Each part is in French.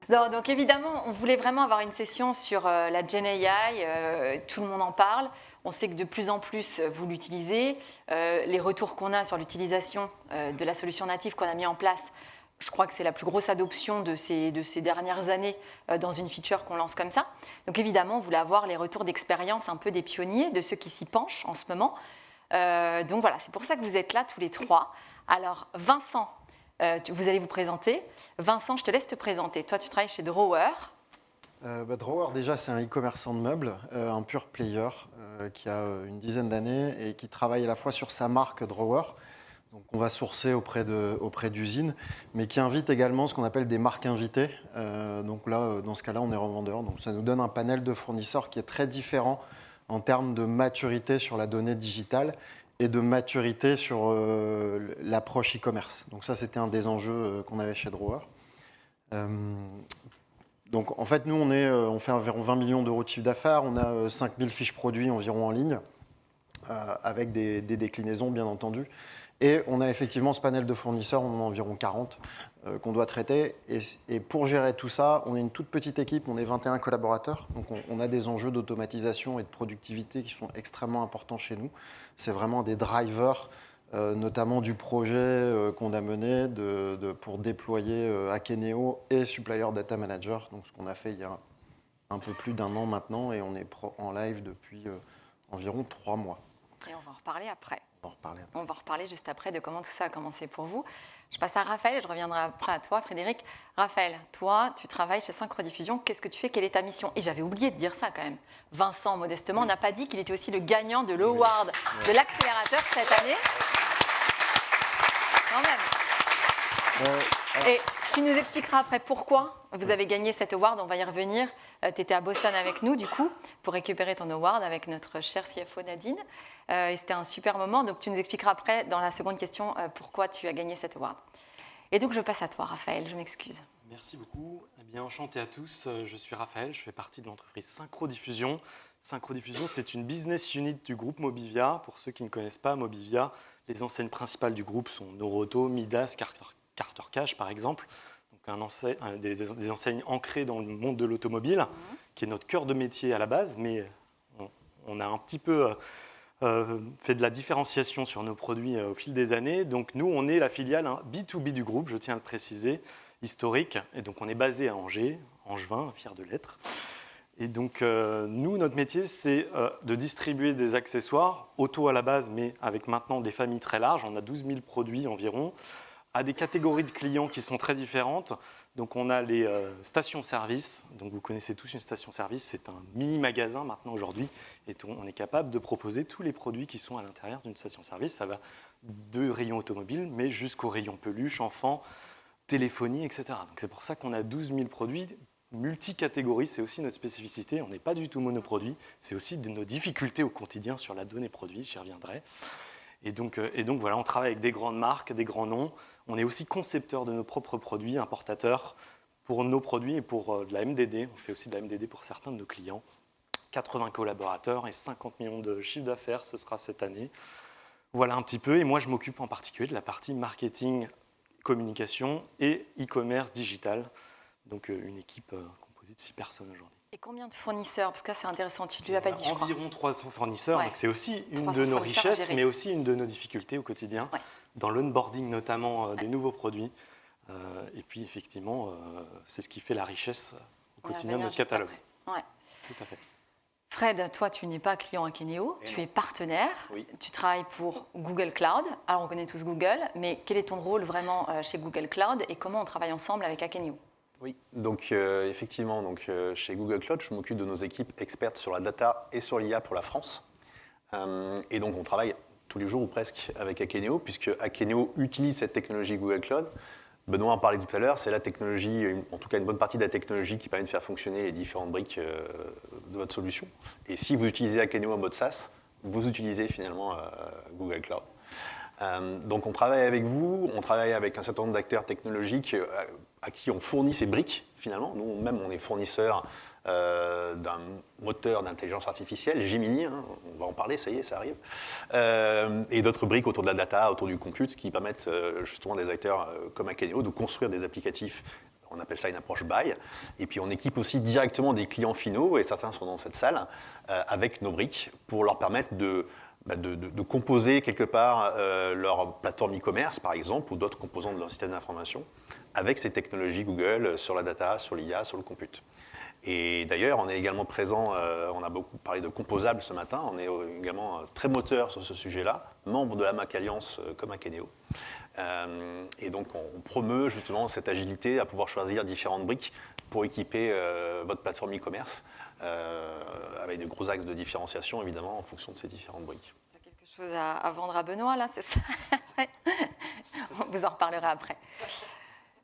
Non, donc évidemment, on voulait vraiment avoir une session sur la Gen AI. Tout le monde en parle. On sait que de plus en plus, vous l'utilisez. Les retours qu'on a sur l'utilisation de la solution native qu'on a mis en place, je crois que c'est la plus grosse adoption de ces dernières années dans une feature qu'on lance comme ça. Donc évidemment, on voulait avoir les retours d'expérience un peu des pionniers, de ceux qui s'y penchent en ce moment. Donc voilà, c'est pour ça que vous êtes là tous les trois. Alors Vincent, vous allez vous présenter. Vincent, je te laisse te présenter. Toi, tu travailles chez Drawer. Drawer, déjà, c'est un e-commerçant de meubles, un pure player qui a une dizaine d'années et qui travaille à la fois sur sa marque Drawer, donc on va sourcer auprès d'usines, mais qui invite également ce qu'on appelle des marques invitées. Donc là, dans ce cas-là, on est revendeur. Donc ça nous donne un panel de fournisseurs qui est très différent en termes de maturité sur la donnée digitale et de maturité sur l'approche e-commerce. Donc ça, c'était un des enjeux qu'on avait chez Drawer. Donc en fait, nous, on fait environ 20 millions d'euros de chiffre d'affaires, on a 5000 fiches produits environ en ligne, avec des déclinaisons, bien entendu. Et on a effectivement ce panel de fournisseurs, on en a environ 40 qu'on doit traiter. Et pour gérer tout ça, on est une toute petite équipe, on est 21 collaborateurs. Donc on a des enjeux d'automatisation et de productivité qui sont extrêmement importants chez nous. C'est vraiment des drivers, notamment du projet qu'on a mené pour déployer Akeneo et Supplier Data Manager. Donc ce qu'on a fait il y a un peu plus d'un an maintenant et on est en live depuis environ 3 mois. Et on va en reparler après. On va en reparler juste après de comment tout ça a commencé pour vous. Je passe à Raphaël et je reviendrai après à toi, Frédéric. Raphaël, toi, tu travailles chez Synchrodiffusion. Qu'est-ce que tu fais? Quelle est ta mission? Et j'avais oublié de dire ça quand même. Vincent, modestement, n'a pas dit qu'il était aussi le gagnant de l'award de l'accélérateur cette année. Quand même. Et tu nous expliqueras après pourquoi vous avez gagné cet award. On va y revenir. Tu étais à Boston avec nous, du coup, pour récupérer ton award avec notre chère CFO Nadine. Et c'était un super moment. Donc, tu nous expliqueras après, dans la seconde question, pourquoi tu as gagné cet award. Et donc, je passe à toi, Raphaël. Je m'excuse. Merci beaucoup. Eh bien, enchanté à tous. Je suis Raphaël. Je fais partie de l'entreprise Synchrodiffusion. Synchrodiffusion, c'est une business unit du groupe Mobivia. Pour ceux qui ne connaissent pas Mobivia, les enseignes principales du groupe sont Noroto, Midas, Carter Cash, par exemple. Donc des enseignes ancrées dans le monde de l'automobile, qui est notre cœur de métier à la base, mais on a un petit peu fait de la différenciation sur nos produits au fil des années. Donc nous, on est la filiale B2B du groupe, je tiens à le préciser, historique. Et donc on est basé à Angers, Angevin, fier de l'être. Et donc nous, notre métier, c'est de distribuer des accessoires, auto à la base, mais avec maintenant des familles très larges. On a 12 000 produits environ, à des catégories de clients qui sont très différentes. Donc on a les stations-service. Donc vous connaissez tous une station-service, c'est un mini-magasin maintenant aujourd'hui. Et on est capable de proposer tous les produits qui sont à l'intérieur d'une station-service. Ça va de rayon automobile, mais jusqu'au rayon peluche, enfants, téléphonie, etc. Donc c'est pour ça qu'on a 12 000 produits multi-catégories. C'est aussi notre spécificité. On n'est pas du tout monoproduit. C'est aussi nos difficultés au quotidien sur la donnée produit. J'y reviendrai. Et donc voilà, on travaille avec des grandes marques, des grands noms. On est aussi concepteur de nos propres produits, importateurs pour nos produits et pour de la MDD. On fait aussi de la MDD pour certains de nos clients. 80 collaborateurs et 50 millions de chiffre d'affaires, ce sera cette année. Voilà un petit peu. Et moi, je m'occupe en particulier de la partie marketing, communication et e-commerce digital. Donc une équipe composée de 6 personnes aujourd'hui. Et combien de fournisseurs? Parce que ça, c'est intéressant, tu ne l'as pas dit, je crois. Environ 300 fournisseurs, Ouais. donc c'est aussi une de nos richesses, mais aussi une de nos difficultés au quotidien, ouais. Dans l'onboarding notamment des nouveaux produits. Et puis effectivement, c'est ce qui fait la richesse au quotidien de notre catalogue. Ouais. Tout à fait. Fred, toi, tu n'es pas client Akeneo, tu es partenaire, oui. Tu travailles pour Google Cloud. Alors, on connaît tous Google, mais quel est ton rôle vraiment chez Google Cloud et comment on travaille ensemble avec Akeneo? Oui, donc effectivement, chez Google Cloud, je m'occupe de nos équipes expertes sur la data et sur l'IA pour la France. Et donc on travaille tous les jours ou presque avec Akeneo, puisque Akeneo utilise cette technologie Google Cloud. Benoît en parlait tout à l'heure, c'est la technologie, en tout cas une bonne partie de la technologie qui permet de faire fonctionner les différentes briques de votre solution. Et si vous utilisez Akeneo en mode SaaS, vous utilisez finalement Google Cloud. Donc on travaille avec vous, on travaille avec un certain nombre d'acteurs technologiques à qui on fournit ces briques finalement. Nous-mêmes, on est fournisseurs d'un moteur d'intelligence artificielle, Gemini, on va en parler, ça y est, ça arrive, et d'autres briques autour de la data, autour du compute, qui permettent justement à des acteurs comme Akeneo de construire des applicatifs On appelle ça une approche buy. Et puis on équipe aussi directement des clients finaux, et certains sont dans cette salle, avec nos briques pour leur permettre de composer quelque part leur plateforme e-commerce, par exemple, ou d'autres composants de leur système d'information, avec ces technologies Google sur la data, sur l'IA, sur le compute. Et d'ailleurs, on est également présent, on a beaucoup parlé de composables ce matin, on est également très moteur sur ce sujet-là, membre de la MAC Alliance comme Akeneo. Et donc, on promeut justement cette agilité à pouvoir choisir différentes briques pour équiper votre plateforme e-commerce, avec de gros axes de différenciation, évidemment, en fonction de ces différentes briques. Tu as quelque chose à vendre à Benoît, là, c'est ça? On vous en reparlera après.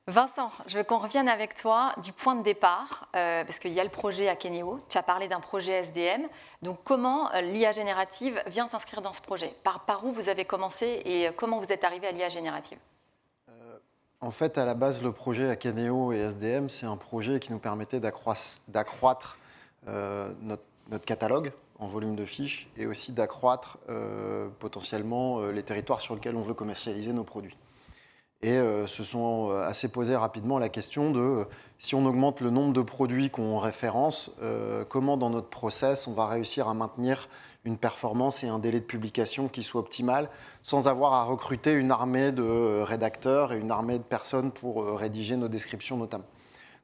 Vincent, je veux qu'on revienne avec toi du point de départ, parce qu'il y a le projet Akeneo. Tu as parlé d'un projet SDM. Donc, comment l'IA générative vient s'inscrire dans ce projet? Par où vous avez commencé et comment vous êtes arrivé à l'IA générative? En fait, à la base, le projet Akeneo et SDM, c'est un projet qui nous permettait d'accroître notre catalogue en volume de fiches et aussi d'accroître potentiellement les territoires sur lesquels on veut commercialiser nos produits. Et se sont assez posés rapidement la question de si on augmente le nombre de produits qu'on référence, comment dans notre process on va réussir à maintenir une performance et un délai de publication qui soit optimal sans avoir à recruter une armée de rédacteurs et une armée de personnes pour rédiger nos descriptions notamment.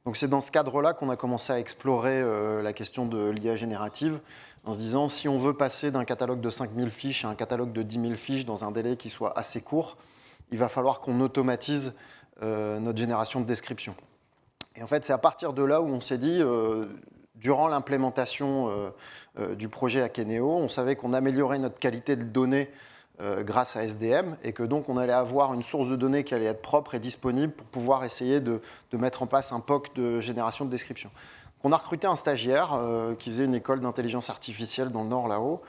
Donc c'est dans ce cadre-là qu'on a commencé à explorer la question de l'IA générative en se disant si on veut passer d'un catalogue de 5000 fiches à un catalogue de 10 000 fiches dans un délai qui soit assez court, il va falloir qu'on automatise notre génération de descriptions. Et en fait, c'est à partir de là où on s'est dit, durant l'implémentation du projet Akeneo, on savait qu'on améliorait notre qualité de données grâce à SDM et que donc on allait avoir une source de données qui allait être propre et disponible pour pouvoir essayer de mettre en place un POC de génération de descriptions. On a recruté un stagiaire qui faisait une école d'intelligence artificielle dans le Nord là-haut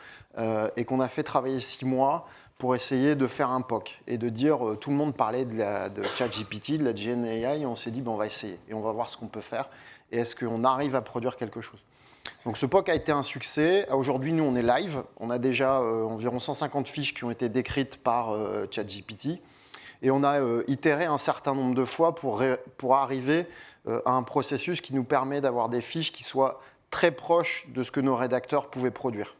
et qu'on a fait travailler 6 mois pour essayer de faire un POC et de dire, tout le monde parlait de ChatGPT, de la GenAI, et on s'est dit, on va essayer et on va voir ce qu'on peut faire et est-ce qu'on arrive à produire quelque chose. Donc ce POC a été un succès. Aujourd'hui, nous, on est live. On a déjà environ 150 fiches qui ont été décrites par ChatGPT et on a itéré un certain nombre de fois pour arriver à un processus qui nous permet d'avoir des fiches qui soient très proches de ce que nos rédacteurs pouvaient produire.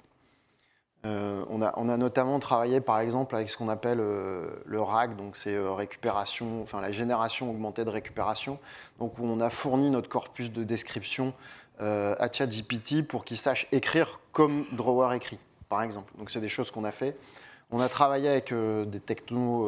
On a notamment travaillé par exemple avec ce qu'on appelle le RAG, donc c'est récupération, enfin la génération augmentée de récupération. Donc où on a fourni notre corpus de description à ChatGPT pour qu'il sache écrire comme Drawer écrit, par exemple. Donc c'est des choses qu'on a fait. On a travaillé avec des techno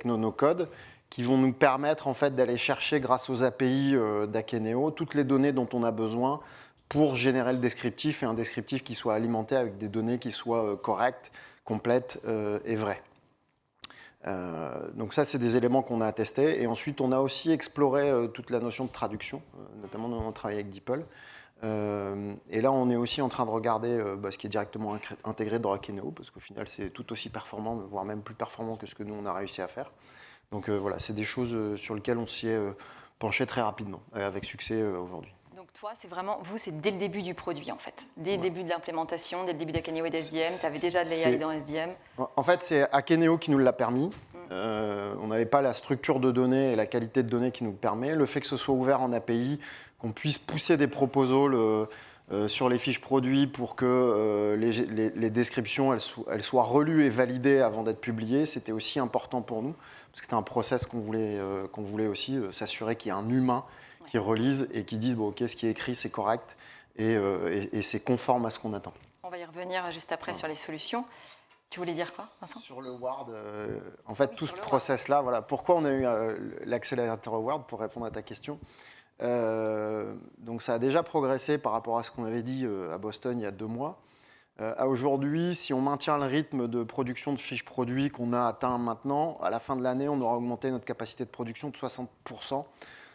no-code qui vont nous permettre en fait d'aller chercher grâce aux API d'Akeneo toutes les données dont on a besoin pour générer le descriptif et un descriptif qui soit alimenté avec des données qui soient correctes, complètes et vraies. Donc ça, c'est des éléments qu'on a testés. Et ensuite, on a aussi exploré toute la notion de traduction, notamment on a travaillé avec DeepL. Et là, on est aussi en train de regarder ce qui est directement intégré dans Akeneo, parce qu'au final, c'est tout aussi performant, voire même plus performant que ce que nous, on a réussi à faire. Donc voilà, c'est des choses sur lesquelles on s'y est penché très rapidement, avec succès aujourd'hui. Donc toi, c'est vraiment, vous, c'est dès le début du produit en fait. Dès le début de l'implémentation, dès le début d'Akeneo et d'SDM, tu avais déjà de l'AI dans SDM. En fait, c'est Akeneo qui nous l'a permis. On n'avait pas la structure de données et la qualité de données qui nous le permet. Le fait que ce soit ouvert en API, qu'on puisse pousser des proposals sur les fiches produits pour que les descriptions elles soient relues et validées avant d'être publiées, c'était aussi important pour nous. Parce que c'était un process qu'on voulait aussi s'assurer qu'il y ait un humain qui relise et qui disent ok, ce qui est écrit c'est correct et c'est conforme à ce qu'on attend. On va y revenir juste après sur les solutions. Tu voulais dire quoi, Vincent? Sur le Word, en fait, tout ce process-là, voilà, pourquoi on a eu l'accélérateur Word pour répondre à ta question. Donc ça a déjà progressé par rapport à ce qu'on avait dit à Boston il y a 2 mois. À aujourd'hui, si on maintient le rythme de production de fiches produits qu'on a atteint maintenant, à la fin de l'année, on aura augmenté notre capacité de production de 60%.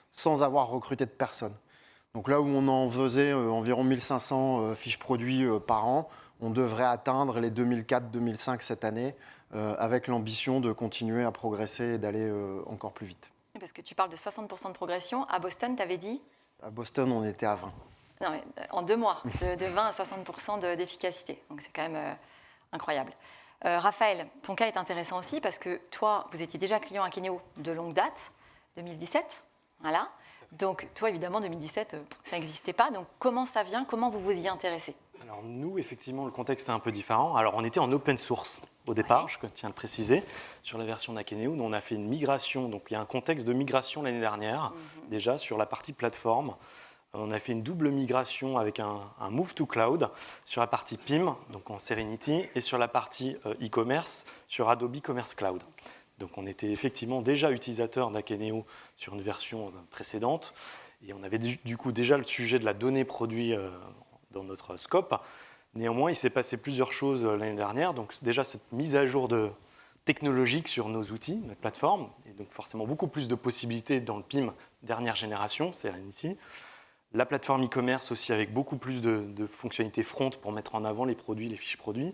Sans avoir recruté de personnes. Donc là où on en faisait environ 1500 fiches produits par an, on devrait atteindre les 2004-2005 cette année, avec l'ambition de continuer à progresser et d'aller encore plus vite. Parce que tu parles de 60% de progression. À Boston, tu avais dit? À Boston, on était à 20. Non, mais en 2 mois, de 20 à 60% d'efficacité. Donc c'est quand même incroyable. Raphaël, ton cas est intéressant aussi parce que toi, vous étiez déjà client Akeneo de longue date, 2017. Voilà. Donc, toi, évidemment, 2017, ça n'existait pas. Donc, comment ça vient? Comment vous vous y intéressez? Alors nous, effectivement, le contexte est un peu différent. Alors on était en open source au départ, Ouais. je tiens à le préciser, sur la version d'Akeneo. Nous, on a fait une migration, donc il y a un contexte de migration l'année dernière, déjà sur la partie plateforme. On a fait une double migration avec un move to cloud sur la partie PIM, donc en Serenity, et sur la partie e-commerce sur Adobe Commerce Cloud. Donc on était effectivement déjà utilisateur d'Akeneo sur une version précédente, et on avait du coup déjà le sujet de la donnée produit dans notre scope. Néanmoins, il s'est passé plusieurs choses l'année dernière. Donc déjà cette mise à jour technologique sur nos outils, notre plateforme, et donc forcément beaucoup plus de possibilités dans le PIM dernière génération, Serenity. La plateforme e-commerce aussi avec beaucoup plus de fonctionnalités front pour mettre en avant les produits, les fiches produits.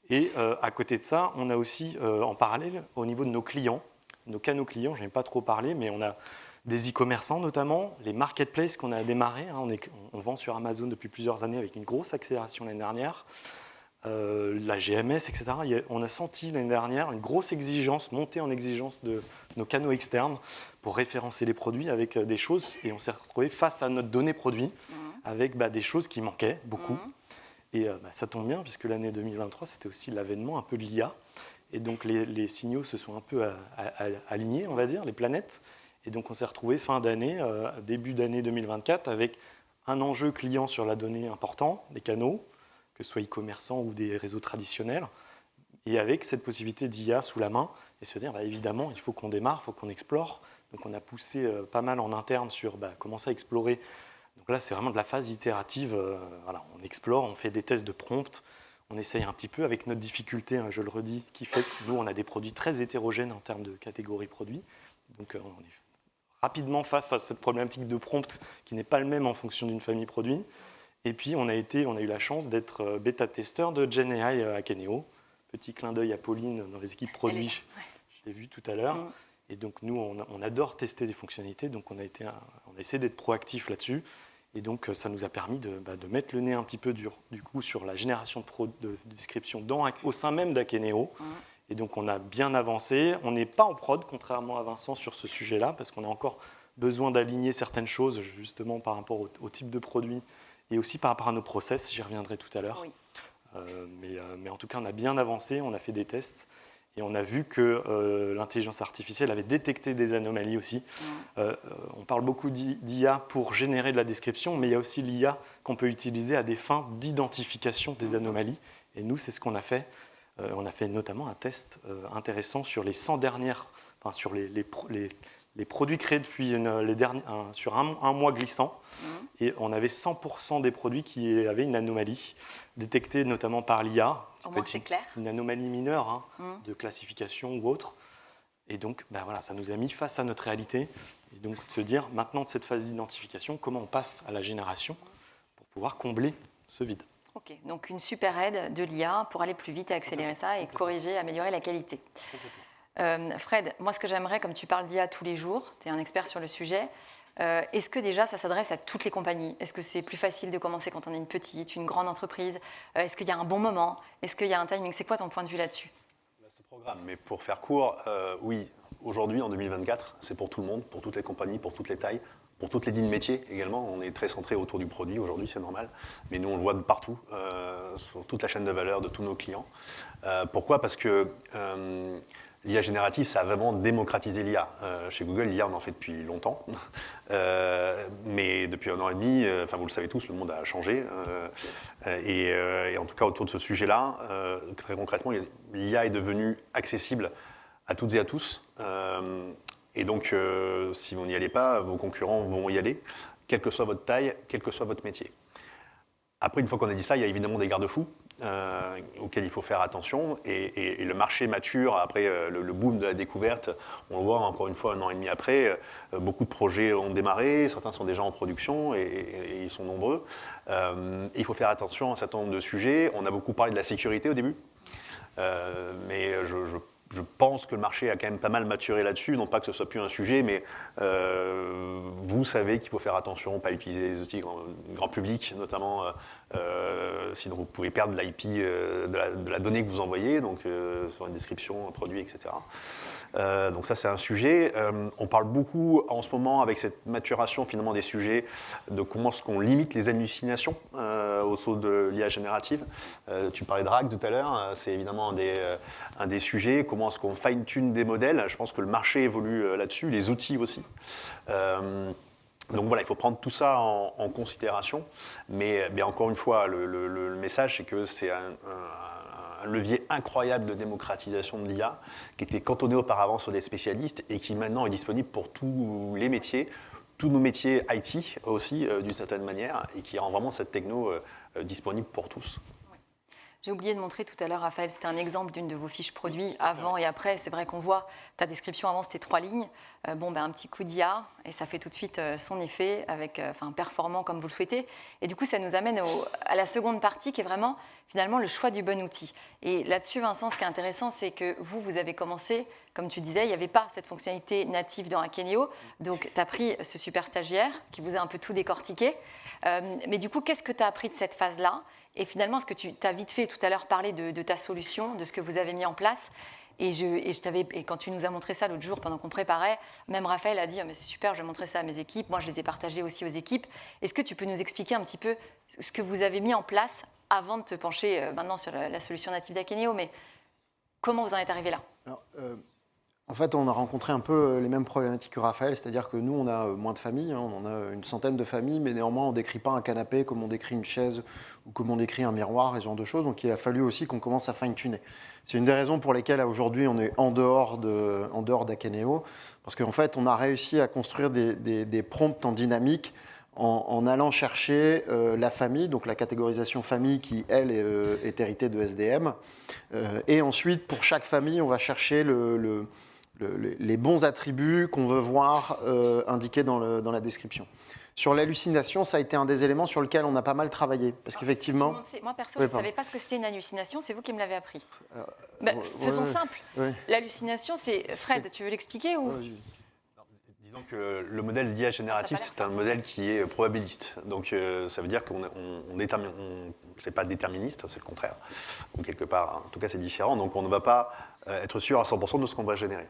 Et à côté de ça, on a aussi en parallèle au niveau de nos clients, nos canaux clients, je n'ai pas trop parlé, mais on a des e-commerçants notamment, les marketplaces qu'on a démarrés. On vend sur Amazon depuis plusieurs années avec une grosse accélération l'année dernière. La GMS, etc. On a senti l'année dernière une grosse exigence, montée en exigence de nos canaux externes pour référencer les produits avec des choses. Et on s'est retrouvé face à notre donnée produit avec des choses qui manquaient beaucoup. Et ça tombe bien puisque l'année 2023, c'était aussi l'avènement un peu de l'IA. Et donc les signaux se sont un peu alignés, on va dire, les planètes. Et donc on s'est retrouvé fin d'année, début d'année 2024, avec un enjeu client sur la donnée important, des canaux, que ce soit e-commerçants ou des réseaux traditionnels, et avec cette possibilité d'IA sous la main, et se dire évidemment, il faut qu'on démarre, il faut qu'on explore. Donc on a poussé pas mal en interne sur commencer à explorer. Donc là, c'est vraiment de la phase itérative. Voilà, on explore, on fait des tests de prompt, on essaye un petit peu avec notre difficulté, je le redis, qui fait que nous, on a des produits très hétérogènes en termes de catégories produits. Donc on est rapidement face à cette problématique de prompt qui n'est pas le même en fonction d'une famille produit. Et puis, on a eu la chance d'être bêta-testeur de GenAI à Akeneo. Petit clin d'œil à Pauline dans les équipes produits, je l'ai vu tout à l'heure. Et donc, nous, on adore tester des fonctionnalités. Donc, on a essayé d'être proactif là-dessus. Et donc, ça nous a permis de mettre le nez un petit peu du coup sur la génération de description au sein même d'Akeneo. Et donc, on a bien avancé. On n'est pas en prod, contrairement à Vincent, sur ce sujet-là, parce qu'on a encore besoin d'aligner certaines choses, justement, par rapport au type de produit et aussi par rapport à nos process. J'y reviendrai tout à l'heure. Oui. Mais en tout cas, on a bien avancé. On a fait des tests. Et on a vu que l'intelligence artificielle avait détecté des anomalies aussi. On parle beaucoup d'IA pour générer de la description, mais il y a aussi l'IA qu'on peut utiliser à des fins d'identification des anomalies. Et nous, c'est ce qu'on a fait. On a fait notamment un test intéressant sur les 100 dernières, enfin sur les produits créés depuis sur un mois glissant. Et on avait 100% des produits qui avaient une anomalie, détectée notamment par l'IA. Au moins, c'est clair. Une anomalie mineure de classification ou autre. Et donc, voilà, ça nous a mis face à notre réalité. Et donc, de se dire, maintenant, de cette phase d'identification, comment on passe à la génération pour pouvoir combler ce vide. Ok, donc une super aide de l'IA pour aller plus vite et accélérer ça et corriger, améliorer la qualité. Fred, moi, ce que j'aimerais, comme tu parles d'IA tous les jours, tu es un expert sur le sujet, est-ce que déjà ça s'adresse à toutes les compagnies? Est-ce que c'est plus facile de commencer quand on est une petite, une grande entreprise? Est-ce qu'il y a un bon moment? Est-ce qu'il y a un timing? C'est quoi ton point de vue là-dessus? Vaste programme, mais pour faire court, oui, aujourd'hui, en 2024, c'est pour tout le monde, pour toutes les compagnies, pour toutes les tailles, pour toutes les lignes métiers également. On est très centré autour du produit aujourd'hui, c'est normal, mais nous on le voit de partout, sur toute la chaîne de valeur de tous nos clients. Pourquoi? Parce que l'IA générative, ça a vraiment démocratisé l'IA. Chez Google, l'IA, on en fait depuis longtemps. Mais depuis 1 an et demi, vous le savez tous, le monde a changé. Et en tout cas, autour de ce sujet-là, très concrètement, l'IA est devenue accessible à toutes et à tous. Et donc, si vous n'y allez pas, vos concurrents vont y aller, quelle que soit votre taille, quel que soit votre métier. Après, une fois qu'on a dit ça, il y a évidemment des garde-fous auxquels il faut faire attention. Et le marché mature, après le boom de la découverte, on le voit encore une fois 1 an et demi après, beaucoup de projets ont démarré, certains sont déjà en production et ils sont nombreux. Il faut faire attention à un certain nombre de sujets. On a beaucoup parlé de la sécurité au début, mais je pense que le marché a quand même pas mal maturé là-dessus, non pas que ce soit plus un sujet, mais vous savez qu'il faut faire attention, pas utiliser les outils grand public, notamment Sinon, vous pouvez perdre l'IP de la donnée que vous envoyez, donc sur une description, un produit, etc. Donc ça, c'est un sujet. On parle beaucoup en ce moment, avec cette maturation finalement des sujets, de comment est-ce qu'on limite les hallucinations au saut de l'IA générative. Tu parlais de RAG tout à l'heure, c'est évidemment un des sujets. Comment est-ce qu'on fine-tune des modèles? Je pense que le marché évolue là-dessus, les outils aussi. Donc voilà, il faut prendre tout ça en considération. Mais encore une fois, le message, c'est que c'est un levier incroyable de démocratisation de l'IA qui était cantonné auparavant sur des spécialistes et qui maintenant est disponible pour tous les métiers, tous nos métiers IT aussi, d'une certaine manière, et qui rend vraiment cette techno disponible pour tous. J'ai oublié de montrer tout à l'heure, Raphaël, c'était un exemple d'une de vos fiches produits avant et après. C'est vrai qu'on voit ta description avant, c'était 3 lignes. Un petit coup d'IA et ça fait tout de suite son effet, avec, performant comme vous le souhaitez. Et du coup, ça nous amène à la seconde partie qui est vraiment finalement le choix du bon outil. Et là-dessus, Vincent, ce qui est intéressant, c'est que vous avez commencé, comme tu disais, il n'y avait pas cette fonctionnalité native dans Akeneo. Donc, tu as pris ce super stagiaire qui vous a un peu tout décortiqué. Mais du coup, qu'est-ce que tu as appris de cette phase-là? Et finalement, ce que tu as vite fait tout à l'heure parler de ta solution, de ce que vous avez mis en place. Et quand tu nous as montré ça l'autre jour, pendant qu'on préparait, même Raphaël a dit mais c'est super, je vais montrer ça à mes équipes. Moi, je les ai partagés aussi aux équipes. Est-ce que tu peux nous expliquer un petit peu ce que vous avez mis en place avant de te pencher maintenant sur la solution native d'Akeneo? Mais comment vous en êtes arrivé là? Alors, en fait, on a rencontré un peu les mêmes problématiques que Raphaël, c'est-à-dire que nous, on a moins de familles, on a une centaine de familles, mais néanmoins, on ne décrit pas un canapé comme on décrit une chaise ou comme on décrit un miroir et ce genre de choses. Donc, il a fallu aussi qu'on commence à fine-tuner. C'est une des raisons pour lesquelles, aujourd'hui, on est en dehors d'Akeneo, parce qu'en fait, on a réussi à construire des prompts en dynamique en allant chercher la famille, donc la catégorisation famille qui, elle, est héritée de SDM. Et ensuite, pour chaque famille, on va chercher les bons attributs qu'on veut voir indiqués dans la description. Sur l'hallucination, ça a été un des éléments sur lequel on a pas mal travaillé. Parce qu'effectivement. Moi, perso, je ne savais pas ce que c'était une hallucination, c'est vous qui me l'avez appris. Faisons simple. Ouais. L'hallucination, c'est. Fred, tu veux l'expliquer ou... Disons que le modèle d'IA génératif, c'est un modèle qui est probabiliste. Donc ça veut dire qu'on c'est pas déterministe, c'est le contraire. Ou quelque part, en tout cas, c'est différent. Donc on ne va pas être sûr à 100% de ce qu'on va générer.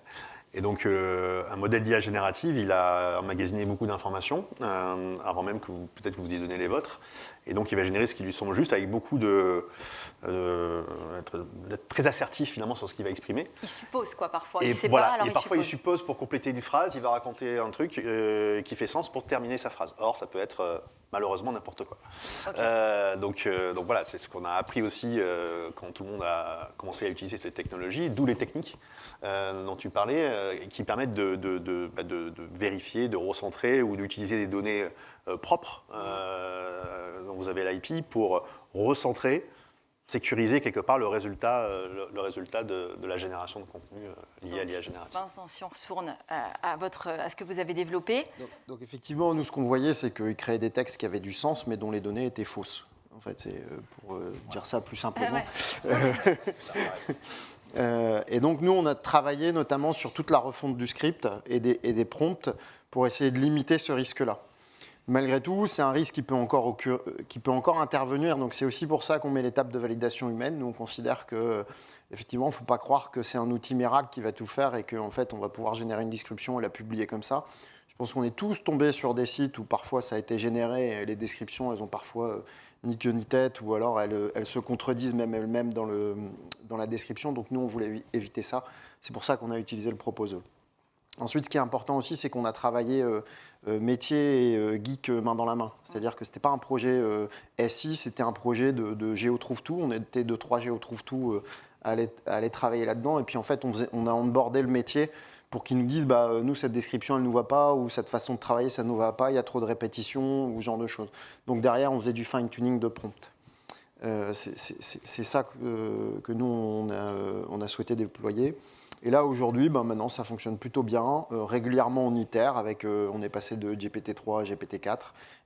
Et donc un modèle d'IA générative, il a emmagasiné beaucoup d'informations avant même que peut-être vous y donnez les vôtres. Et donc il va générer ce qui lui semble juste avec beaucoup d'être très assertif finalement sur ce qu'il va exprimer. Il suppose quoi parfois. Et il sait voilà. pas, alors et parfois il suppose pour compléter une phrase, il va raconter un truc qui fait sens pour terminer sa phrase. Or ça peut être malheureusement n'importe quoi. Okay. Donc voilà, c'est ce qu'on a appris aussi quand tout le monde a commencé à utiliser cette technologie, d'où les techniques dont tu parlais, qui permettent de vérifier, de recentrer ou d'utiliser des données propres dont vous avez l'IP pour recentrer, sécuriser quelque part le résultat de la génération de contenu lié à l'IA générative. Vincent, si on retourne à ce que vous avez développé. Donc effectivement, nous, ce qu'on voyait, c'est qu'ils créaient des textes qui avaient du sens, mais dont les données étaient fausses. En fait, c'est pour dire ça plus simplement. Et donc, nous, on a travaillé notamment sur toute la refonte du script et des prompts pour essayer de limiter ce risque-là. Malgré tout, c'est un risque qui peut encore intervenir. Donc, c'est aussi pour ça qu'on met l'étape de validation humaine. Nous, on considère qu'effectivement, il ne faut pas croire que c'est un outil miracle qui va tout faire et qu'en fait, on va pouvoir générer une description et la publier comme ça. Je pense qu'on est tous tombés sur des sites où parfois ça a été généré et les descriptions, elles ont parfois ni queue ni tête, ou alors elles se contredisent même elles-mêmes dans la description. Donc nous, on voulait éviter ça. C'est pour ça qu'on a utilisé le proposal. Ensuite, ce qui est important aussi, c'est qu'on a travaillé métier et geek main dans la main. C'est-à-dire que ce n'était pas un projet SI, c'était un projet de GeoTrouve-Tout. On était 2-3 GeoTrouve-Tout à aller travailler là-dedans. Et puis en fait, on a onboardé le métier pour qu'ils nous disent nous, cette description, elle ne nous va pas, ou cette façon de travailler, ça ne nous va pas, il y a trop de répétitions, ou ce genre de choses. Donc derrière, on faisait du fine-tuning de prompt. C'est ça que nous, on a souhaité déployer. Et là, aujourd'hui, maintenant, ça fonctionne plutôt bien. Régulièrement, on itère. On est passé de GPT-3 à GPT-4,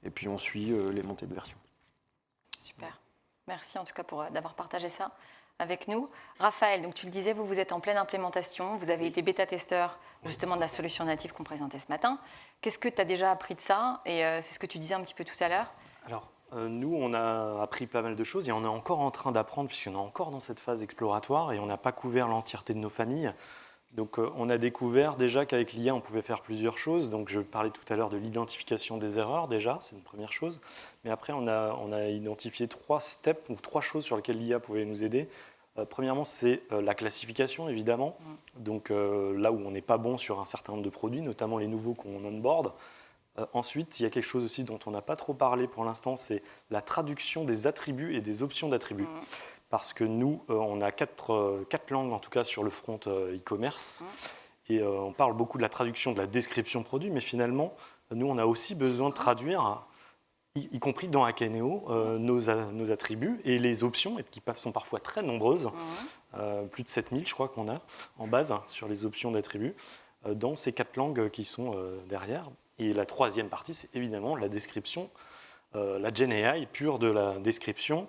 et puis on suit les montées de version. Super. Merci en tout cas d'avoir partagé ça avec nous. Raphaël, donc tu le disais, vous êtes en pleine implémentation, vous avez été bêta-testeur justement de la solution native qu'on présentait ce matin. Qu'est-ce que tu as déjà appris de ça? Et c'est ce que tu disais un petit peu tout à l'heure. Alors, nous, on a appris pas mal de choses et on est encore en train d'apprendre puisqu'on est encore dans cette phase exploratoire et on n'a pas couvert l'entièreté de nos familles. Donc, on a découvert déjà qu'avec l'IA, on pouvait faire plusieurs choses. Donc, je parlais tout à l'heure de l'identification des erreurs déjà, c'est une première chose. Mais après, on a identifié 3 steps ou 3 choses sur lesquelles l'IA pouvait nous aider. Premièrement, c'est la classification, évidemment. Donc, là où on n'est pas bon sur un certain nombre de produits, notamment les nouveaux qu'on onboard. Ensuite, il y a quelque chose aussi dont on n'a pas trop parlé pour l'instant, c'est la traduction des attributs et des options d'attributs. Parce que nous, on a 4 langues, en tout cas, sur le front e-commerce. Et on parle beaucoup de la traduction de la description produit, mais finalement, nous, on a aussi besoin de traduire, y compris dans Akeneo, nos attributs et les options, et qui sont parfois très nombreuses, plus de 7000, je crois qu'on a en base sur les options d'attributs, dans ces 4 langues qui sont derrière. Et la troisième partie, c'est évidemment la description, la Gen AI pure de la description,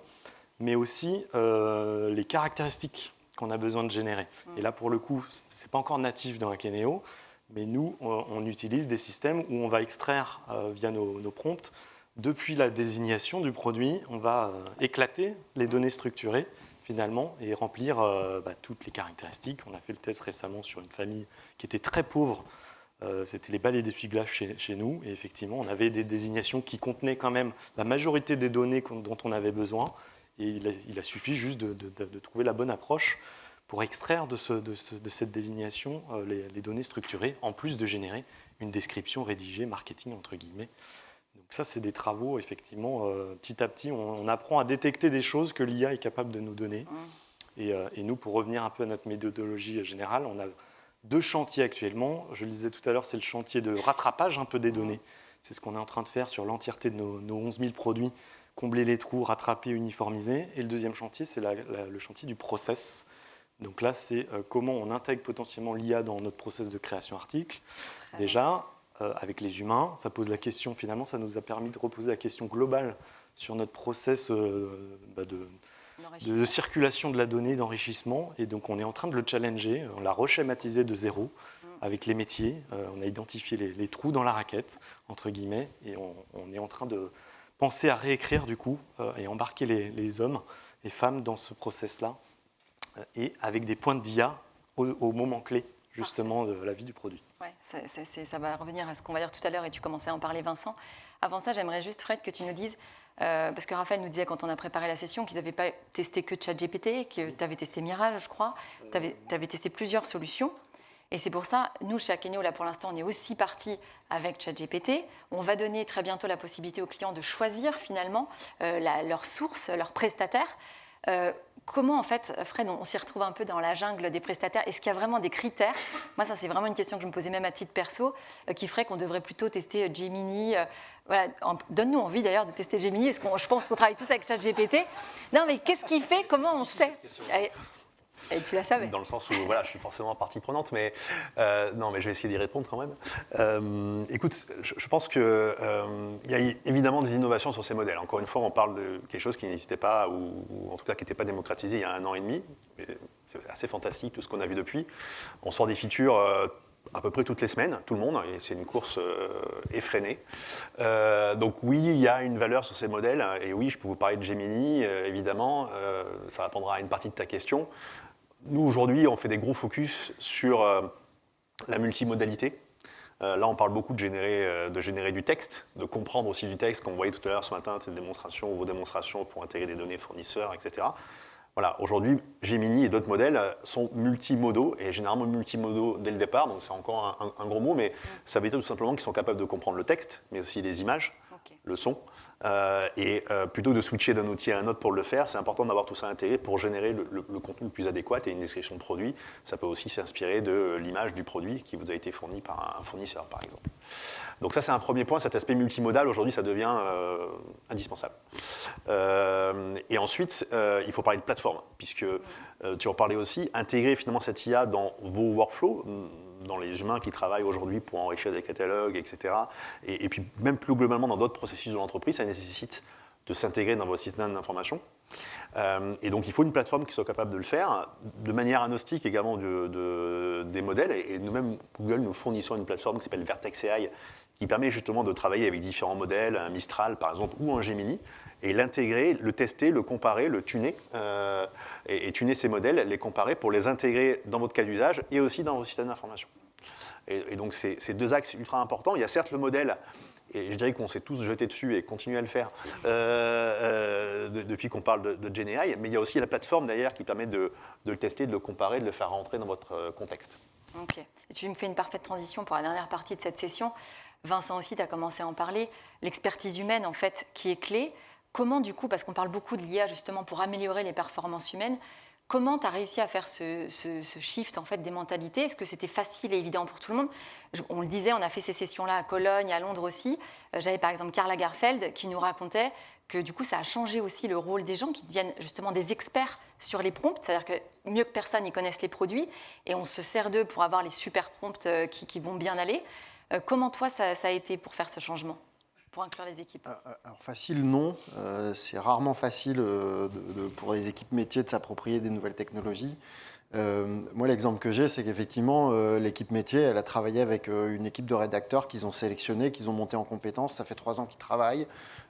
mais aussi les caractéristiques qu'on a besoin de générer. Et là, pour le coup, ce n'est pas encore natif dans Akeneo, mais nous, on utilise des systèmes où on va extraire via nos prompts, depuis la désignation du produit, on va éclater les données structurées, finalement, et remplir toutes les caractéristiques. On a fait le test récemment sur une famille qui était très pauvre. C'était les balais d'essuie-glace chez nous. Et effectivement, on avait des désignations qui contenaient quand même la majorité des données dont on avait besoin. Et il a suffi juste de trouver la bonne approche pour extraire de cette désignation les données structurées, en plus de générer une description rédigée, marketing entre guillemets. Donc ça, c'est des travaux, effectivement, petit à petit, on apprend à détecter des choses que l'IA est capable de nous donner. Et nous, pour revenir un peu à notre méthodologie générale, on a 2 chantiers actuellement. Je le disais tout à l'heure, c'est le chantier de rattrapage un peu des données. C'est ce qu'on est en train de faire sur l'entièreté de nos 11 000 produits, combler les trous, rattraper, uniformiser. Et le deuxième chantier, c'est le chantier du process. Donc là, c'est comment on intègre potentiellement l'IA dans notre process de création article. Déjà, avec les humains, ça pose la question, finalement, ça nous a permis de reposer la question globale sur notre process de circulation de la donnée, d'enrichissement. Et donc, on est en train de le challenger. On l'a reschématisé de zéro avec les métiers. On a identifié les trous dans la raquette, entre guillemets. Et on est en train de penser à réécrire, du coup, et embarquer les hommes et femmes dans ce process-là. Et avec des points d'IA au moment clé, justement, de la vie du produit. Ouais, ça va revenir à ce qu'on va dire tout à l'heure, et tu commençais à en parler, Vincent. Avant ça, j'aimerais juste, Fred, que tu nous dises, parce que Raphaël nous disait quand on a préparé la session qu'ils n'avaient pas testé que ChatGPT, que tu avais testé Mirage, je crois, tu avais testé plusieurs solutions. Et c'est pour ça, nous, chez Akeneo, là, pour l'instant, on est aussi parti avec ChatGPT. On va donner très bientôt la possibilité aux clients de choisir, finalement, leur source, leur prestataire. Comment, en fait, Fred, on s'y retrouve un peu dans la jungle des prestataires? Est-ce qu'il y a vraiment des critères? Moi, ça, c'est vraiment une question que je me posais même à titre perso, qui ferait qu'on devrait plutôt tester Gemini. Voilà. Donne-nous envie, d'ailleurs, de tester Gemini, parce que je pense qu'on travaille tous avec ChatGPT. Non, mais qu'est-ce qu'il fait? Comment on sait? Et tu la savais. Dans le sens où voilà, je suis forcément partie prenante, mais non, mais je vais essayer d'y répondre quand même. Écoute, je pense qu'il y a évidemment des innovations sur ces modèles. Encore une fois, on parle de quelque chose qui n'existait pas, ou en tout cas qui n'était pas démocratisé il y a 1 an et demi. C'est assez fantastique tout ce qu'on a vu depuis. On sort des features à peu près toutes les semaines, tout le monde, et c'est une course effrénée. Donc oui, il y a une valeur sur ces modèles, et oui, je peux vous parler de Gemini, évidemment, ça répondra à une partie de ta question. Nous, aujourd'hui, on fait des gros focus sur la multimodalité. Là, on parle beaucoup de générer du texte, de comprendre aussi du texte, comme vous voyez tout à l'heure ce matin, ces démonstrations, vos démonstrations pour intégrer des données fournisseurs, etc. Voilà, aujourd'hui, Gemini et d'autres modèles sont multimodaux, et généralement multimodaux dès le départ, donc c'est encore un gros mot, mais ça veut dire tout simplement qu'ils sont capables de comprendre le texte, mais aussi les images, le son. Et plutôt que de switcher d'un outil à un autre pour le faire, c'est important d'avoir tout ça intégré pour générer le contenu le plus adéquat et une description de produit. Ça peut aussi s'inspirer de l'image du produit qui vous a été fourni par un fournisseur, par exemple. Donc ça, c'est un premier point. Cet aspect multimodal, aujourd'hui, ça devient indispensable. Et ensuite, il faut parler de plateforme, puisque tu en parlais aussi, intégrer finalement cette IA dans vos workflows, dans les humains qui travaillent aujourd'hui pour enrichir des catalogues, etc. Et puis même plus globalement dans d'autres processus de l'entreprise, ça nécessite de s'intégrer dans vos systèmes d'information. Et donc il faut une plateforme qui soit capable de le faire, de manière agnostique également des modèles. Et nous-mêmes, Google, nous fournissons une plateforme qui s'appelle Vertex AI, qui permet justement de travailler avec différents modèles, un Mistral par exemple, ou un Gemini, et l'intégrer, le tester, le comparer, le tuner, et tuner ces modèles, les comparer pour les intégrer dans votre cas d'usage et aussi dans vos systèmes d'information. Et donc c'est deux axes ultra importants. Il y a certes le modèle, et je dirais qu'on s'est tous jetés dessus et continuer à le faire depuis qu'on parle de GenAI, mais il y a aussi la plateforme d'ailleurs qui permet de le tester, de le comparer, de le faire rentrer dans votre contexte. Ok. Et tu me fais une parfaite transition pour la dernière partie de cette session. Vincent aussi, tu as commencé à en parler, l'expertise humaine en fait qui est clé. Comment du coup, parce qu'on parle beaucoup de l'IA justement pour améliorer les performances humaines, comment tu as réussi à faire ce shift en fait, des mentalités? Est-ce que c'était facile et évident pour tout le monde? On le disait, on a fait ces sessions-là à Cologne, à Londres aussi. J'avais par exemple Karl Lagerfeld qui nous racontait que du coup ça a changé aussi le rôle des gens qui deviennent justement des experts sur les prompts, c'est-à-dire que mieux que personne ils connaissent les produits et on se sert d'eux pour avoir les super prompts qui vont bien aller. Comment toi ça a été pour faire ce changement, pour inclure les équipes? Alors facile, non. C'est rarement facile pour les équipes métiers de s'approprier des nouvelles technologies. Moi, l'exemple que j'ai, c'est qu'effectivement, l'équipe métier, elle a travaillé avec une équipe de rédacteurs qu'ils ont sélectionnés, qu'ils ont monté en compétences. Ça fait 3 ans qu'ils travaillent.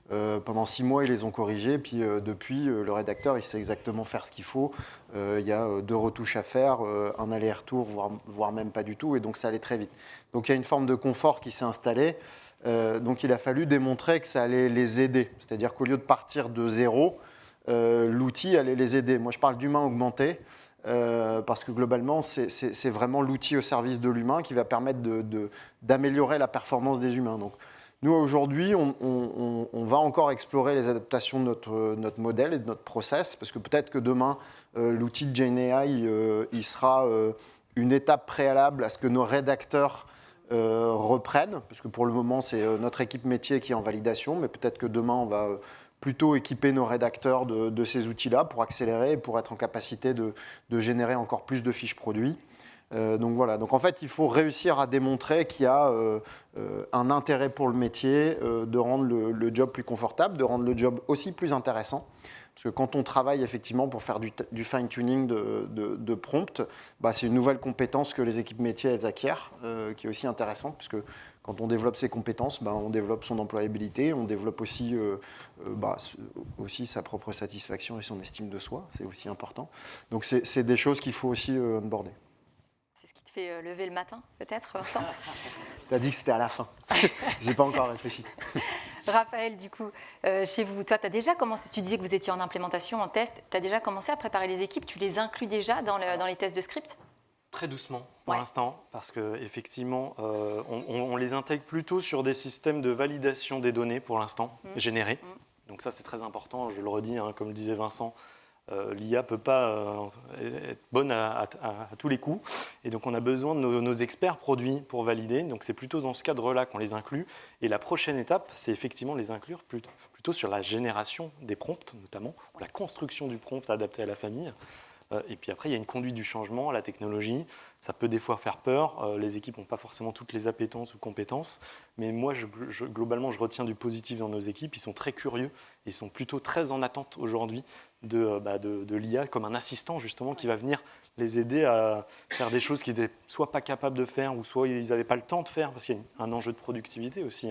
Pendant 6 mois, ils les ont corrigés. Puis depuis, le rédacteur, il sait exactement faire ce qu'il faut. Il y a 2 retouches à faire, un aller-retour, voire même pas du tout. Et donc, ça allait très vite. Donc, il y a une forme de confort qui s'est installée. Donc, il a fallu démontrer que ça allait les aider. C'est-à-dire qu'au lieu de partir de zéro, l'outil allait les aider. Moi, je parle d'humain augmenté. Parce que globalement, c'est vraiment l'outil au service de l'humain qui va permettre d'améliorer la performance des humains. Donc, nous, aujourd'hui, on va encore explorer les adaptations de notre modèle et de notre process, parce que peut-être que demain, l'outil de GenAI, il sera une étape préalable à ce que nos rédacteurs reprennent, parce que pour le moment, c'est notre équipe métier qui est en validation, mais peut-être que demain, on va plutôt équiper nos rédacteurs de ces outils-là pour accélérer et pour être en capacité de générer encore plus de fiches produits. Donc voilà. Donc en fait, il faut réussir à démontrer qu'il y a un intérêt pour le métier de rendre le job plus confortable, de rendre le job aussi plus intéressant. Parce que quand on travaille effectivement pour faire du fine-tuning de prompt, c'est une nouvelle compétence que les équipes métiers elles acquièrent, qui est aussi intéressante, parce que quand on développe ses compétences, on développe son employabilité, on développe aussi sa propre satisfaction et son estime de soi, c'est aussi important. Donc c'est des choses qu'il faut aussi onboarder. C'est ce qui te fait lever le matin, peut-être, Vincent? Tu as dit que c'était à la fin. Je n'ai pas encore réfléchi. Raphaël, du coup, chez vous, toi, tu as déjà commencé, tu disais que vous étiez en implémentation, en test, tu as déjà commencé à préparer les équipes, tu les inclus déjà dans les tests de script? Très doucement pour l'instant, parce qu'effectivement, on les intègre plutôt sur des systèmes de validation des données pour l'instant, générées. Donc ça, c'est très important, je le redis, comme le disait Vincent, l'IA ne peut pas être bonne à tous les coups. Et donc, on a besoin de nos experts produits pour valider. Donc, c'est plutôt dans ce cadre-là qu'on les inclut. Et la prochaine étape, c'est effectivement les inclure plutôt sur la génération des prompts, notamment, ou la construction du prompt adapté à la famille. Et puis après, il y a une conduite du changement, la technologie. Ça peut des fois faire peur. Les équipes n'ont pas forcément toutes les appétences ou compétences. Mais moi, globalement, je retiens du positif dans nos équipes. Ils sont très curieux. Ils sont plutôt très en attente aujourd'hui de l'IA comme un assistant, justement, qui va venir les aider à faire des choses qu'ils n'étaient soit pas capables de faire, ou soit ils n'avaient pas le temps de faire, parce qu'il y a un enjeu de productivité aussi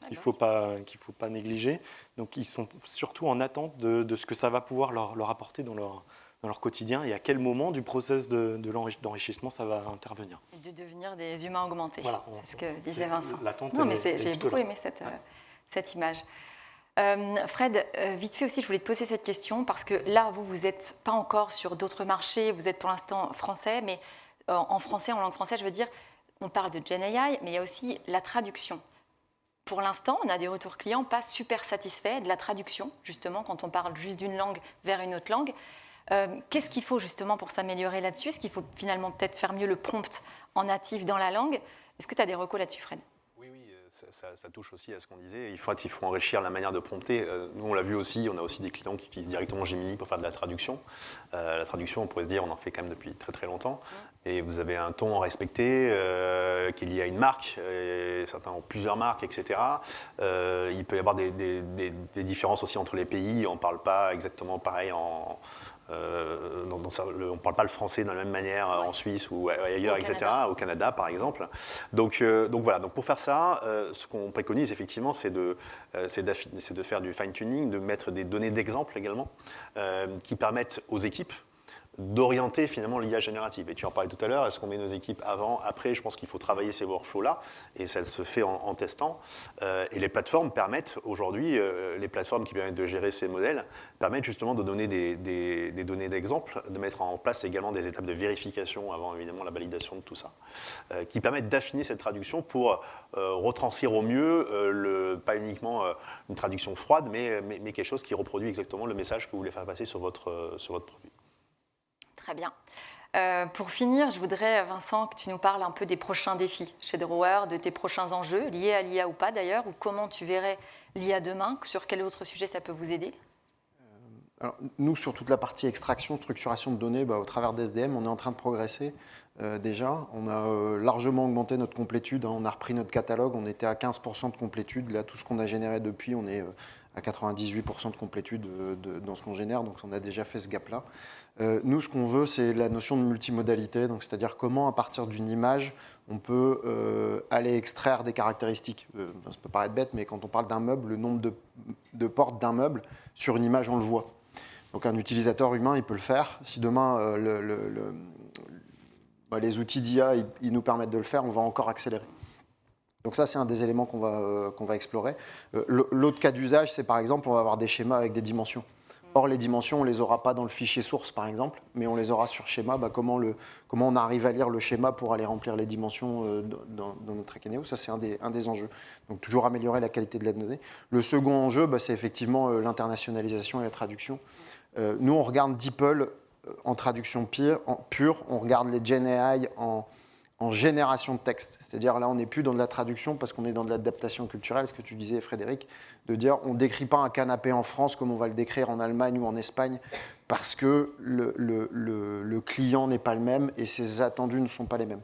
qu'il ne faut pas négliger. Donc, ils sont surtout en attente de ce que ça va pouvoir leur apporter dans leur quotidien et à quel moment du process d'enrichissement ça va intervenir. De devenir des humains augmentés, voilà, c'est ce que disait Vincent. Non, mais j'ai beaucoup aimé cette image. Fred, vite fait aussi, je voulais te poser cette question parce que là, vous n'êtes pas encore sur d'autres marchés, vous êtes pour l'instant français, mais en langue française, je veux dire, on parle de GenAI, mais il y a aussi la traduction. Pour l'instant, on a des retours clients pas super satisfaits de la traduction, justement, quand on parle juste d'une langue vers une autre langue. Qu'est-ce qu'il faut justement pour s'améliorer là-dessus? Est-ce qu'il faut finalement peut-être faire mieux le prompt en natif dans la langue? Est-ce que tu as des recos là-dessus, Fred? Oui, ça touche aussi à ce qu'on disait. Il faut enrichir la manière de prompter. Nous, on l'a vu aussi, on a aussi des clients qui utilisent directement Gemini pour faire de la traduction. La traduction, on pourrait se dire, on en fait quand même depuis très très longtemps. Et vous avez un ton à respecter qui est lié à une marque, et certains ont plusieurs marques, etc. Il peut y avoir des différences aussi entre les pays. On ne parle pas exactement pareil on ne parle pas le français de la même manière en Suisse ou ailleurs, etc., au Canada par exemple. Donc voilà, donc pour faire ça, ce qu'on préconise effectivement, c'est de faire du fine-tuning, de mettre des données d'exemple également, qui permettent aux équipes d'orienter finalement l'IA générative. Et tu en parlais tout à l'heure, est-ce qu'on met nos équipes avant, après? Je pense qu'il faut travailler ces workflows-là, et ça se fait en testant. Et les plateformes permettent aujourd'hui, les plateformes qui permettent de gérer ces modèles, permettent justement de donner des données d'exemple, de mettre en place également des étapes de vérification avant évidemment la validation de tout ça, qui permettent d'affiner cette traduction pour retranscrire au mieux, pas uniquement une traduction froide, mais quelque chose qui reproduit exactement le message que vous voulez faire passer sur votre produit. Très bien. Pour finir, je voudrais, Vincent, que tu nous parles un peu des prochains défis chez Drawer, de tes prochains enjeux, liés à l'IA ou pas d'ailleurs, ou comment tu verrais l'IA demain, sur quel autre sujet ça peut vous aider? Alors, nous, sur toute la partie extraction, structuration de données, au travers d'SDM, on est en train de progresser déjà. On a largement augmenté notre complétude. On a repris notre catalogue. On était à 15% de complétude. Là, tout ce qu'on a généré depuis, on est à 98% de complétude dans ce qu'on génère. Donc, on a déjà fait ce gap-là. Nous, ce qu'on veut, c'est la notion de multimodalité. Donc, c'est-à-dire comment, à partir d'une image, on peut aller extraire des caractéristiques. Ça peut paraître bête, mais quand on parle d'un meuble, le nombre de portes d'un meuble, sur une image, on le voit. Donc un utilisateur humain, il peut le faire. Si demain, les outils d'IA ils nous permettent de le faire, on va encore accélérer. Donc ça, c'est un des éléments qu'on va explorer. L'autre cas d'usage, c'est par exemple, on va avoir des schémas avec des dimensions. Or, les dimensions, on ne les aura pas dans le fichier source, par exemple, mais on les aura sur schéma. Comment on arrive à lire le schéma pour aller remplir les dimensions dans notre Akeneo, ça, c'est un des enjeux. Donc, toujours améliorer la qualité de la donnée. Le second enjeu, c'est effectivement l'internationalisation et la traduction. Nous, on regarde DeepL en traduction pure, on regarde les GenAI en génération de texte. C'est-à-dire, là, on n'est plus dans de la traduction parce qu'on est dans de l'adaptation culturelle, ce que tu disais, Frédéric, de dire on ne décrit pas un canapé en France comme on va le décrire en Allemagne ou en Espagne parce que le client n'est pas le même et ses attendus ne sont pas les mêmes.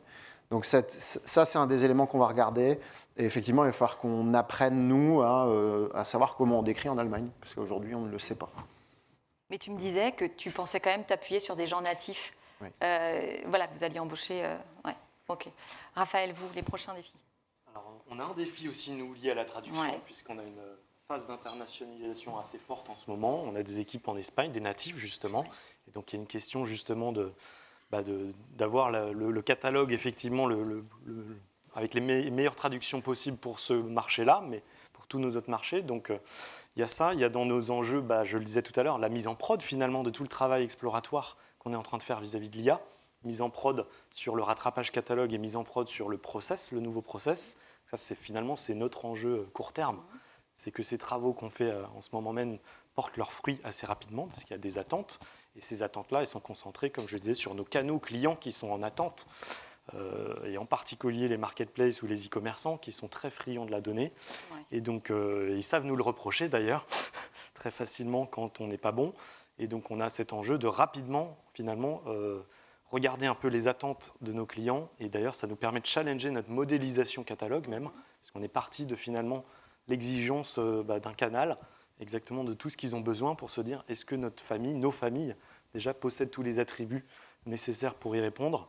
Donc ça, c'est un des éléments qu'on va regarder. Et effectivement, il va falloir qu'on apprenne, nous, à savoir comment on décrit en Allemagne, parce qu'aujourd'hui, on ne le sait pas. Mais tu me disais que tu pensais quand même t'appuyer sur des gens natifs. Oui. Voilà, que vous alliez embaucher. Ouais. Ok. Raphaël, vous, les prochains défis? Alors, on a un défi aussi, nous, lié à la traduction, puisqu'on a une phase d'internationalisation assez forte en ce moment. On a des équipes en Espagne, des natifs, justement. Et donc, il y a une question, justement, d'avoir le catalogue, effectivement, avec les meilleures traductions possibles pour ce marché-là, mais pour tous nos autres marchés. Donc, il y a ça. Il y a dans nos enjeux, je le disais tout à l'heure, la mise en prod, finalement, de tout le travail exploratoire qu'on est en train de faire vis-à-vis de l'IA. Mise en prod sur le rattrapage catalogue et mise en prod sur le process, le nouveau process. Ça, c'est notre enjeu court terme. C'est que ces travaux qu'on fait en ce moment même portent leurs fruits assez rapidement parce qu'il y a des attentes. Et ces attentes-là, elles sont concentrées, comme je le disais, sur nos canaux clients qui sont en attente. Et en particulier les marketplaces ou les e-commerçants qui sont très friands de la donnée. Ouais. Et donc, ils savent nous le reprocher d'ailleurs, très facilement quand on n'est pas bon. Et donc, on a cet enjeu de rapidement, finalement, regarder un peu les attentes de nos clients. Et d'ailleurs, ça nous permet de challenger notre modélisation catalogue même, parce qu'on est parti de finalement l'exigence d'un canal, exactement de tout ce qu'ils ont besoin pour se dire est-ce que nos familles, déjà possèdent tous les attributs nécessaires pour y répondre.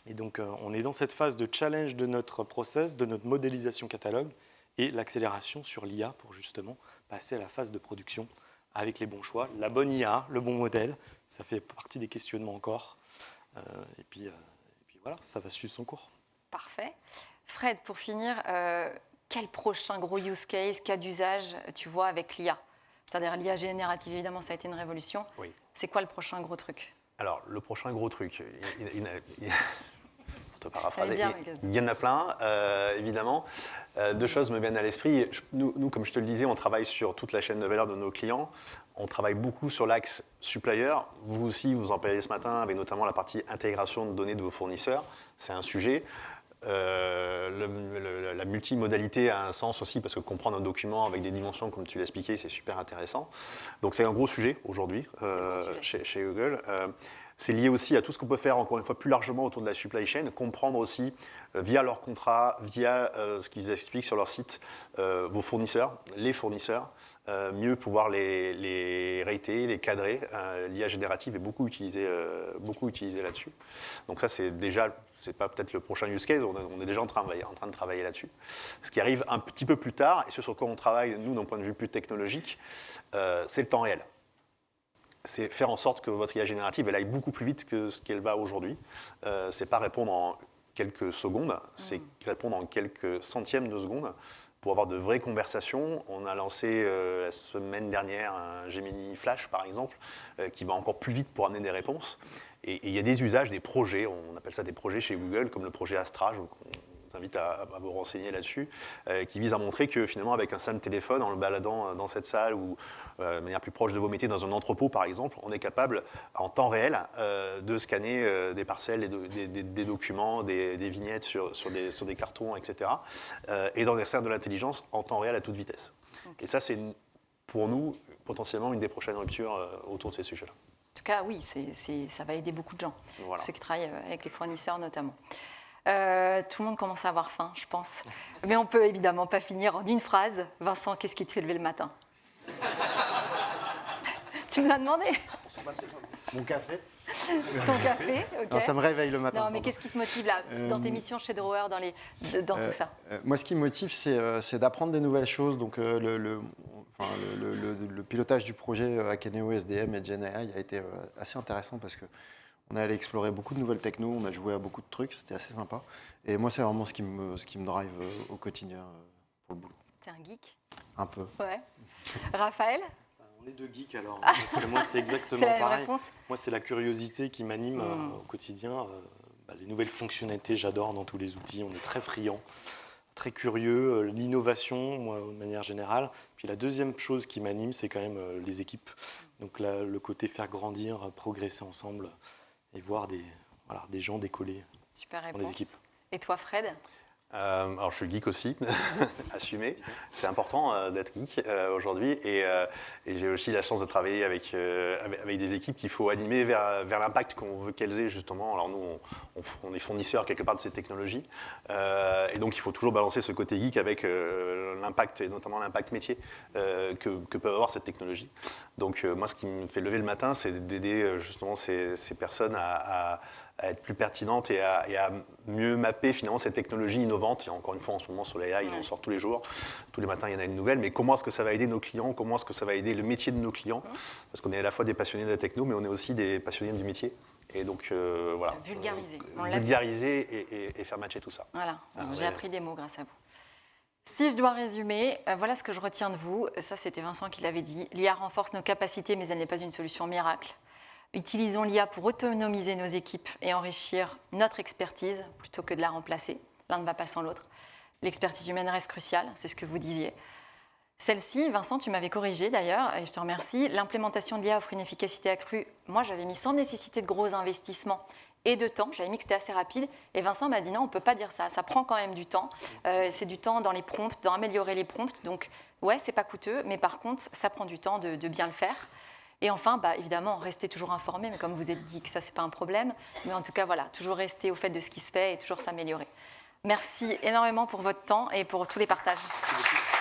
Et donc, on est dans cette phase de challenge de notre process, de notre modélisation catalogue et l'accélération sur l'IA pour justement passer à la phase de production avec les bons choix, la bonne IA, le bon modèle. Ça fait partie des questionnements encore. Et puis voilà, ça va suivre son cours. Parfait. Fred, pour finir, quel prochain gros use case, cas d'usage tu vois avec l'IA? C'est-à-dire l'IA générative, évidemment, ça a été une révolution. Oui. C'est quoi le prochain gros truc? Alors, le prochain gros truc, pour te paraphraser, il y en a plein, évidemment. Deux choses me viennent à l'esprit. Nous, comme je te le disais, on travaille sur toute la chaîne de valeur de nos clients. On travaille beaucoup sur l'axe supplier. Vous aussi, vous en parlez ce matin, avec notamment la partie intégration de données de vos fournisseurs. C'est un sujet. La multimodalité a un sens aussi parce que comprendre un document avec des dimensions comme tu l'as expliqué, c'est super intéressant. Donc c'est un gros sujet aujourd'hui chez Google. C'est lié aussi à tout ce qu'on peut faire encore une fois plus largement autour de la supply chain, comprendre aussi via leurs contrats, via ce qu'ils expliquent sur leur site, vos fournisseurs, les fournisseurs, mieux pouvoir les rater, les cadrer. L'IA générative est beaucoup utilisée là-dessus. Donc ça c'est pas peut-être le prochain use case, on est déjà en train de travailler là-dessus. Ce qui arrive un petit peu plus tard, et ce sur quoi on travaille, nous, d'un point de vue plus technologique, c'est le temps réel. C'est faire en sorte que votre IA générative, elle aille beaucoup plus vite que ce qu'elle va aujourd'hui. C'est pas répondre en quelques secondes, c'est répondre en quelques centièmes de seconde pour avoir de vraies conversations. On a lancé la semaine dernière un Gemini Flash, par exemple, qui va encore plus vite pour amener des réponses. Et il y a des usages, des projets, on appelle ça des projets chez Google, comme le projet Astra, on vous invite à vous renseigner là-dessus, qui vise à montrer que finalement, avec un simple téléphone, en le baladant dans cette salle ou de manière plus proche de vos métiers, dans un entrepôt par exemple, on est capable, en temps réel, de scanner des parcelles, des documents, des vignettes sur des cartons, etc. Et d'en extraire de l'intelligence en temps réel à toute vitesse. Okay. Et ça, c'est pour nous, potentiellement, une des prochaines ruptures autour de ces sujets-là. En tout cas, oui, ça va aider beaucoup de gens, voilà. Ceux qui travaillent avec les fournisseurs notamment. Tout le monde commence à avoir faim, je pense. Mais on peut évidemment pas finir en une phrase. Vincent, qu'est-ce qui te fait lever le matin? Tu me l'as demandé. Mon café. Ton café, ok. Non, ça me réveille le matin. Non, mais qu'est-ce qui te motive là, dans tes missions chez Drawer, dans tout ça? Moi, ce qui me motive, c'est d'apprendre des nouvelles choses. Donc, le pilotage du projet Akeneo SDM et GenAI a été assez intéressant parce qu'on est allé explorer beaucoup de nouvelles technos, on a joué à beaucoup de trucs, c'était assez sympa. Et moi, c'est vraiment ce qui me drive au quotidien pour le boulot. T'es un geek? Un peu. Ouais. Raphaël? On est deux geeks alors, parce que moi c'est exactement pareil. Réponse. Moi c'est la curiosité qui m'anime au quotidien. Les nouvelles fonctionnalités, j'adore dans tous les outils, on est très friands, très curieux, l'innovation, moi, de manière générale. Puis la deuxième chose qui m'anime, c'est quand même les équipes. Donc là, le côté faire grandir, progresser ensemble et voir des gens décoller. Super réponse. Dans les équipes. Et toi, Fred? Alors je suis geek aussi, assumé. C'est important d'être geek aujourd'hui et j'ai aussi la chance de travailler avec des équipes qu'il faut animer vers l'impact qu'on veut qu'elles aient justement. Alors nous, on est fournisseurs quelque part de ces technologies et donc il faut toujours balancer ce côté geek avec l'impact et notamment l'impact métier que peut avoir cette technologie. Donc moi, ce qui me fait lever le matin, c'est d'aider justement ces personnes à être plus pertinente et à mieux mapper finalement cette technologie innovante. Il y a encore une fois en ce moment sur l'AI, il en sort tous les jours. Tous les matins, il y en a une nouvelle. Mais comment est-ce que ça va aider nos clients? Comment est-ce que ça va aider le métier de nos clients? Parce qu'on est à la fois des passionnés de la techno, mais on est aussi des passionnés du métier. Et donc, voilà. Vulgariser et faire matcher tout ça. Voilà, j'ai appris des mots grâce à vous. Si je dois résumer, voilà ce que je retiens de vous. Ça, c'était Vincent qui l'avait dit. L'IA renforce nos capacités, mais elle n'est pas une solution miracle. Utilisons l'IA pour autonomiser nos équipes et enrichir notre expertise plutôt que de la remplacer. L'un ne va pas sans l'autre. L'expertise humaine reste cruciale, c'est ce que vous disiez. Celle-ci, Vincent, tu m'avais corrigé d'ailleurs, et je te remercie. L'implémentation de l'IA offre une efficacité accrue. Moi, j'avais mis sans nécessité de gros investissements et de temps. J'avais mis que c'était assez rapide. Et Vincent m'a dit non, on ne peut pas dire ça. Ça prend quand même du temps. C'est du temps dans les prompts, d'améliorer les prompts. Donc, ouais, c'est pas coûteux, mais par contre, ça prend du temps de bien le faire. Et enfin, évidemment, restez toujours informés, mais comme vous êtes dit que ça, ce n'est pas un problème. Mais en tout cas, voilà, toujours rester au fait de ce qui se fait et toujours s'améliorer. Merci énormément pour votre temps et pour tous les partages. Merci beaucoup.